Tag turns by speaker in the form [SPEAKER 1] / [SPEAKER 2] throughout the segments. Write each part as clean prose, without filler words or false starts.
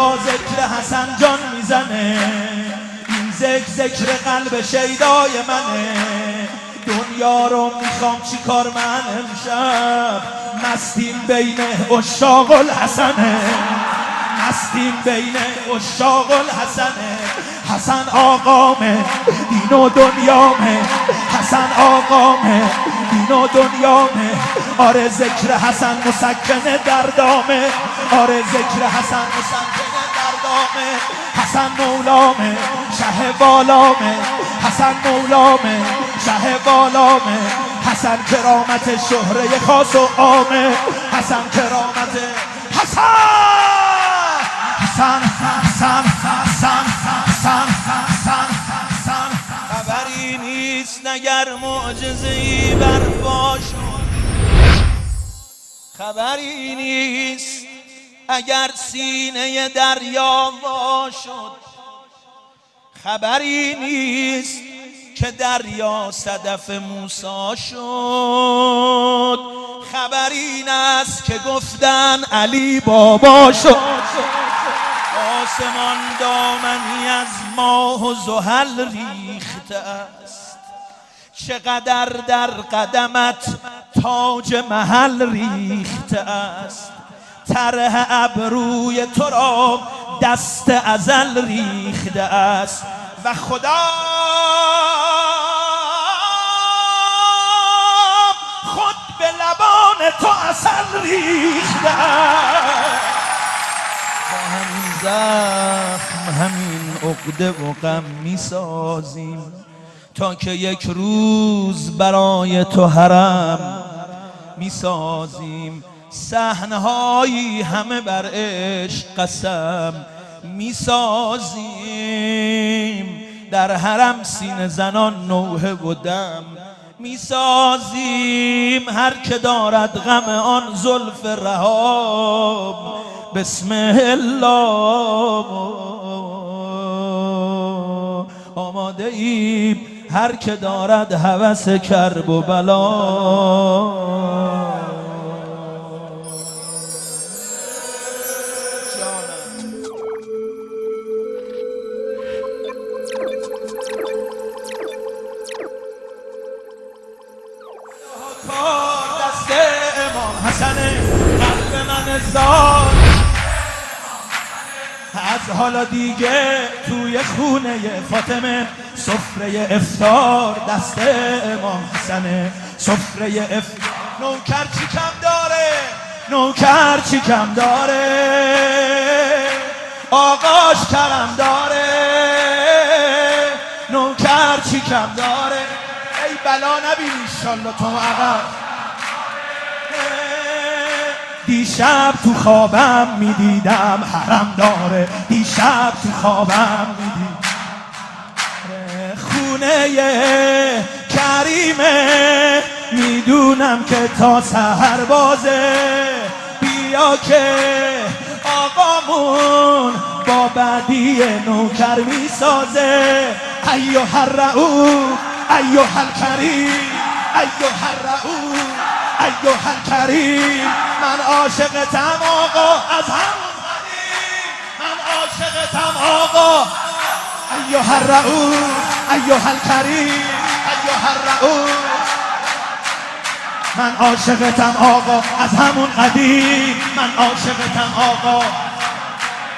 [SPEAKER 1] با ذکر حسن جان میزنه، این ذکر قلب شیدای منه. دنیا رو میخوام چی کار من امشب، مستیم بین عشاق الحسنه، مستیم بین عشاق الحسنه. حسن آقامه دین و دنیامه، حسن آقامه دین و دنیامه. آره ذکر حسن مسکن دردامه، آره ذکر حسن مسکن دردامه. حسن مولامه شه بالامه، حسن مولامه شه بالامه. حسن کرامت شهره خاص و عامه، حسن کرامت حسن حسن حسن حسن حسن حسن حسن. خبری نیست اگر معجزه‌ای برپا شد، خبری نیست اگر سینه دریا وا شد، خبری نیست که دریا صدف موسی شد. خبر این است که گفتن علی بابا شد. آسمان دامنی از ماه و زحل ریخته است، چقدر در قدمت تاج محل ریخته است. طرح ابروی تو را دست ازل ریخته است و خدا خود به لبان تو عسل ریخته است. با همین زخم همین عقده و غم میسازیم تا که یک روز برای تو حرم میسازیم. صحنه‌هایی همه بر عشق قسم میسازیم، در حرم سینه زنان نوحه و دم میسازیم. هر که دارد غم آن زلف رهاب بسم الله آماده ایم. هر که دارد هوس کرب و بلا دست امام حسنه، قلب من زار از حالا دیگه توی خونه فاطمه. سفره افطار دست امام حسنه، سفره افطار. نوکر چی کم داره، نوکر چی کم داره، آقاش کرم داره. نوکر چی کم داره، ای بلا نبینی انشالله تو عقب. دیشب تو خوابم میدیدم حرم داره، دیشب تو خوابم میدیدم خونه کریمه. میدونم که تا سحر بازه، بیا که آقامون با بدی نوکر میسازه. ایها الرؤوف ایها الکریم ایها الرؤوف ایها الکریم. من عاشقتم آقا از همون قدیم، من عاشقتم آقا. ایها الرؤوف ایها الکریم ایها الرؤوف. من عاشقتم آقا از همون قدیم، من عاشقتم آقا.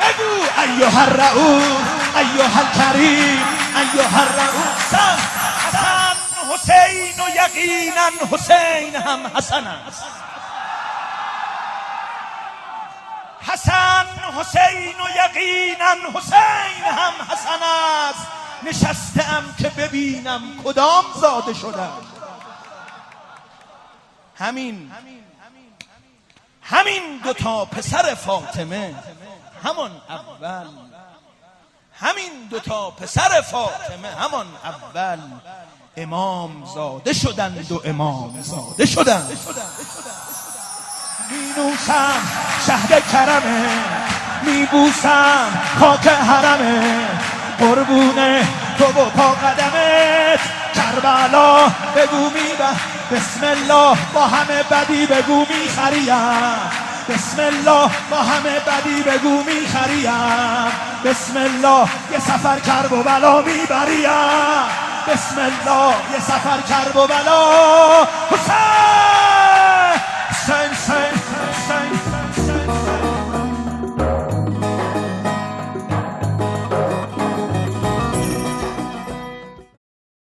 [SPEAKER 1] بگو ایها الرؤوف ایها الکریم ایها الرؤوف. حسن حسین و یقینا حسین هم حسن است. حسن حسین و یقینا حسین هم حسن است. نشستم که ببینم کدام زاده شدم. همین دوتا پسر فاطمه همان اول، همین دوتا پسر فاطمه همان اول امام زاده شدند و امام زاده شدند. مینوسم شهد کرمه، میبوسم خاک حرمه، قربونه تو و پا قدمت کربلا. بگو میبه بسم الله با همه بدی بگو میخریم، بسم الله با همه بدی بگو میخریم، بسم الله یه سفر کرب و بلا میبریم، بسم الله یه سفر کرب و بلا. حسین